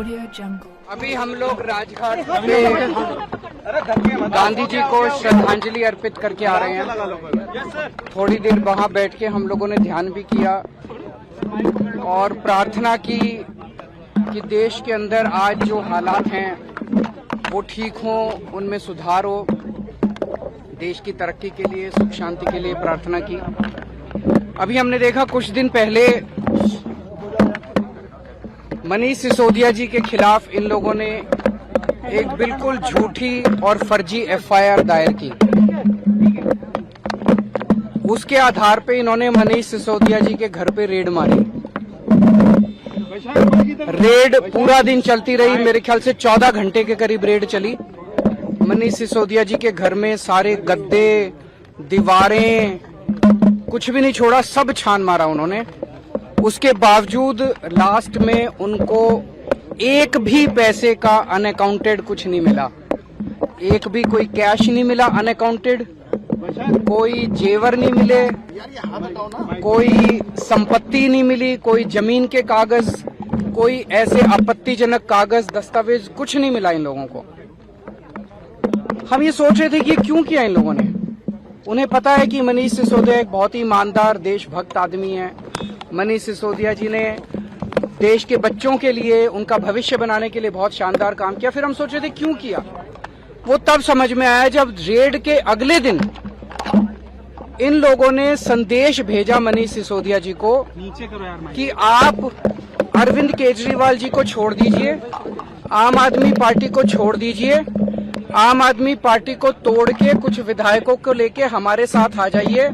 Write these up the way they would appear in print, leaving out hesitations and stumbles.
अभी हम लोग राजघाट पे गांधी जी को श्रद्धांजलि अर्पित करके आ रहे हैं। थोड़ी देर वहां बैठ के हम लोगों ने ध्यान भी किया और प्रार्थना की कि देश के अंदर आज जो हालात हैं वो ठीक हो, उनमें सुधार हो। देश की तरक्की के लिए, सुख शांति के लिए प्रार्थना की। अभी हमने देखा कुछ दिन पहले मनीष सिसोदिया जी के खिलाफ इन लोगों ने एक बिल्कुल झूठी और फर्जी एफआईआर दायर की। उसके आधार पे इन्होंने मनीष सिसोदिया जी के घर पे रेड मारी। रेड पूरा दिन चलती रही, मेरे ख्याल से 14 घंटे के करीब रेड चली। मनीष सिसोदिया जी के घर में सारे गद्दे, दीवारें, कुछ भी नहीं छोड़ा, सब छान मारा उन्होंने। उसके बावजूद लास्ट में उनको एक भी पैसे का अनअकाउंटेड कुछ नहीं मिला। एक भी कोई कैश नहीं मिला अनअकाउंटेड, कोई जेवर नहीं मिले, कोई संपत्ति नहीं मिली, कोई जमीन के कागज, कोई ऐसे आपत्तिजनक कागज, दस्तावेज कुछ नहीं मिला इन लोगों को। हम ये सोच रहे थे कि क्यों किया इन लोगों ने। उन्हें पता है कि मनीष सिसोदिया एक बहुत ही ईमानदार, देशभक्त आदमी है। मनीष सिसोदिया जी ने देश के बच्चों के लिए, उनका भविष्य बनाने के लिए बहुत शानदार काम किया। फिर हम सोच रहे थे क्यों किया। वो तब समझ में आया जब रेड के अगले दिन इन लोगों ने संदेश भेजा मनीष सिसोदिया जी को कि आप अरविंद केजरीवाल जी को छोड़ दीजिए, आम आदमी पार्टी को छोड़ दीजिए, आम आदमी पार्टी को तोड़ के कुछ विधायकों को लेके हमारे साथ आ जाइए।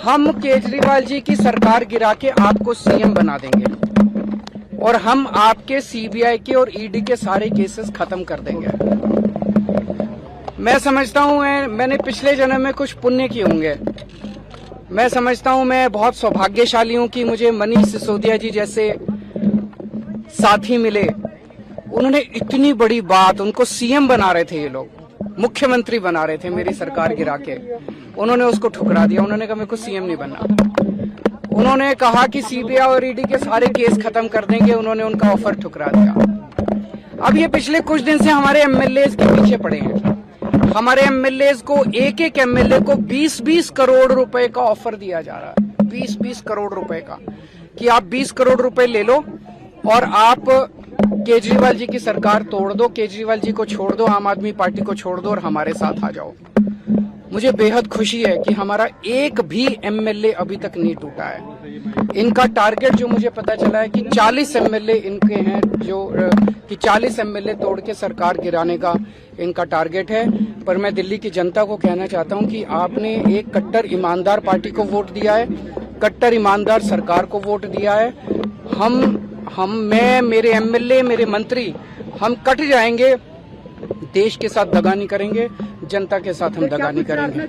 हम केजरीवाल जी की सरकार गिरा के आपको सीएम बना देंगे और हम आपके सीबीआई के और ईडी के सारे केसेस खत्म कर देंगे। मैं समझता हूं मैंने पिछले जन्म में कुछ पुण्य किए होंगे। मैं समझता हूं मैं बहुत सौभाग्यशाली हूं कि मुझे मनीष सिसोदिया जी जैसे साथी मिले। उन्होंने इतनी बड़ी बात, उनको सीएम बना रहे थे ये लोग, मुख्यमंत्री बना रहे थे मेरी सरकार गिरा के, उन्होंने उसको ठुकरा दिया। उन्होंने कहा मेरे को सीएम नहीं बनना। उन्होंने कहा कि सीबीआई और ईडी के सारे केस खत्म कर देंगे, उन्होंने उनका ऑफर ठुकरा दिया। अब ये पिछले कुछ दिन से हमारे एमएलए के पीछे पड़े हैं। हमारे एमएलए को, एक एक एमएलए को 20-20 करोड़ रुपए का ऑफर दिया जा रहा है। 20-20 करोड़ रुपए का, कि आप 20 करोड़ रुपए ले लो और आप केजरीवाल जी की सरकार तोड़ दो, केजरीवाल जी को छोड़ दो, आम आदमी पार्टी को छोड़ दो और हमारे साथ आ जाओ। मुझे बेहद खुशी है कि हमारा एक भी एमएलए अभी तक नहीं टूटा है। इनका टारगेट जो मुझे पता चला है कि 40 एमएलए इनके हैं, जो कि 40 एमएलए तोड़ के सरकार गिराने का इनका टारगेट है। पर मैं दिल्ली की जनता को कहना चाहता हूं कि आपने एक कट्टर ईमानदार पार्टी को वोट दिया है, कट्टर ईमानदार सरकार को वोट दिया है। मैं, मेरे एमएलए, मेरे मंत्री, हम कट जाएंगे, देश के साथ दगा नहीं करेंगे, जनता के साथ हम दगा नहीं करेंगे।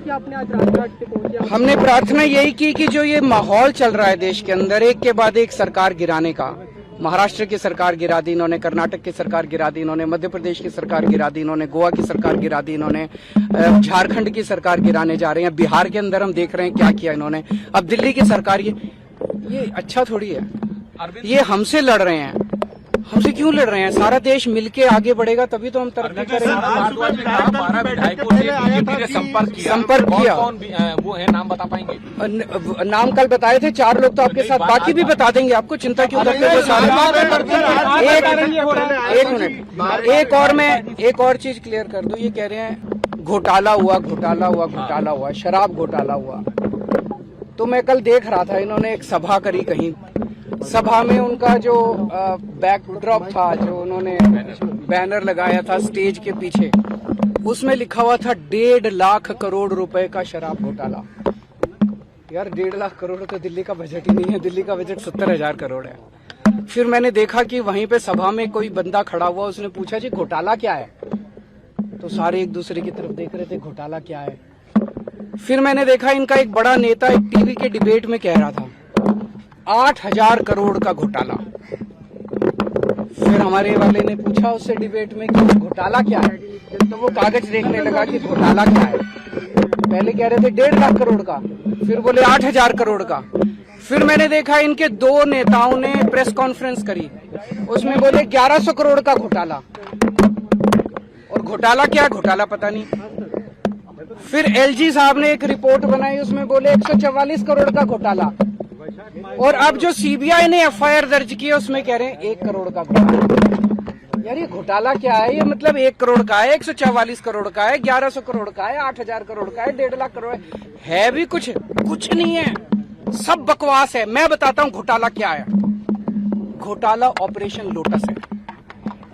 हमने प्रार्थना यही की कि जो ये माहौल चल रहा है देश के अंदर, एक के बाद एक सरकार गिराने का, महाराष्ट्र की सरकार गिरा दी इन्होंने, कर्नाटक की सरकार गिरा दी इन्होंने, मध्य प्रदेश की सरकार गिरा दी इन्होंने, गोवा की सरकार गिरा दी इन्होंने, झारखंड की सरकार गिराने जा रहे हैं, बिहार के अंदर हम देख रहे हैं क्या किया इन्होंने, अब दिल्ली की सरकार। ये अच्छा थोड़ी है। ये हमसे लड़ रहे हैं। हमसे क्यों लड़ रहे हैं? सारा देश मिलके आगे बढ़ेगा तभी तो हम तरक्की करेंगे। संपर्क किया, वो है, नाम बता पाएंगे? नाम कल बताए थे 4 लोग, तो आपके साथ बाकी भी बता देंगे आपको, चिंता क्यों करते हो? एक मिनट, एक और चीज क्लियर कर दूं। ये कह रहे हैं घोटाला हुआ, शराब घोटाला हुआ। तो मैं कल देख रहा था, इन्होंने एक सभा करी कहीं, सभा में उनका जो बैकड्रॉप था, जो उन्होंने बैनर लगाया था स्टेज के पीछे, उसमें लिखा हुआ था 1.5 लाख करोड़ रुपए का शराब घोटाला। यार 1.5 लाख करोड़ तो दिल्ली का बजट ही नहीं है। दिल्ली का बजट 70,000 करोड़ है। फिर मैंने देखा कि वहीं पे सभा में कोई बंदा खड़ा हुआ, उसने पूछा जी घोटाला क्या है? तो सारे एक दूसरे की तरफ देख रहे थे, घोटाला क्या है। फिर मैंने देखा इनका एक बड़ा नेता एक टीवी के डिबेट में कह रहा था 8,000 करोड़ का घोटाला। फिर हमारे वाले ने पूछा उससे डिबेट में कि घोटाला क्या है, तो वो कागज देखने लगा कि घोटाला क्या है। पहले कह रहे थे 1.5 लाख करोड़ का, फिर बोले 8,000 करोड़ का। फिर मैंने देखा इनके 2 नेताओं ने प्रेस कॉन्फ्रेंस करी उसमें बोले 1100 करोड़ का घोटाला, और घोटाला क्या घोटाला पता नहीं। फिर एलजी साहब ने एक रिपोर्ट बनाई, उसमें बोले 144 करोड़ का घोटाला, और अब जो सीबीआई ने एफआईआर दर्ज की है उसमें कह रहे हैं 1 करोड़ का घोटाला। यार ये घोटाला क्या है? ये मतलब 1 करोड़ का है, 144 करोड़ का है, 1100 करोड़ का है, 8000 करोड़ का है, 1.5 लाख करोड़ है भी कुछ नहीं है, सब बकवास है। मैं बताता हूं घोटाला क्या है। घोटाला ऑपरेशन लोटस है।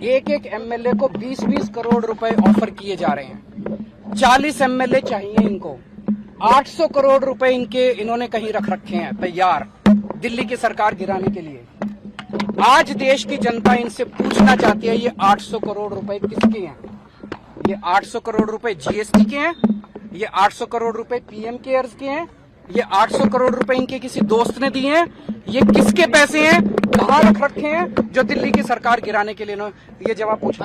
एक एमएलए को 20-20 करोड़ रुपए ऑफर किए जा रहे हैं। 40 एमएलए चाहिए इनको। 800 करोड़ रुपए इन्होंने कहीं रख रखे हैं तैयार दिल्ली की सरकार गिराने के लिए। आज देश की जनता इनसे पूछना चाहती है ये 800 करोड़ रुपए किसके हैं? ये 800 करोड़ रुपए जीएसटी के हैं? ये 800 करोड़ रुपए पीएम केयर्स के हैं? ये 800 करोड़ रुपए इनके किसी दोस्त ने दिए हैं? ये किसके पैसे हैं? कहाँ रख रखे हैं जो दिल्ली की सरकार गिराने के लिए ये जवाब पूछना।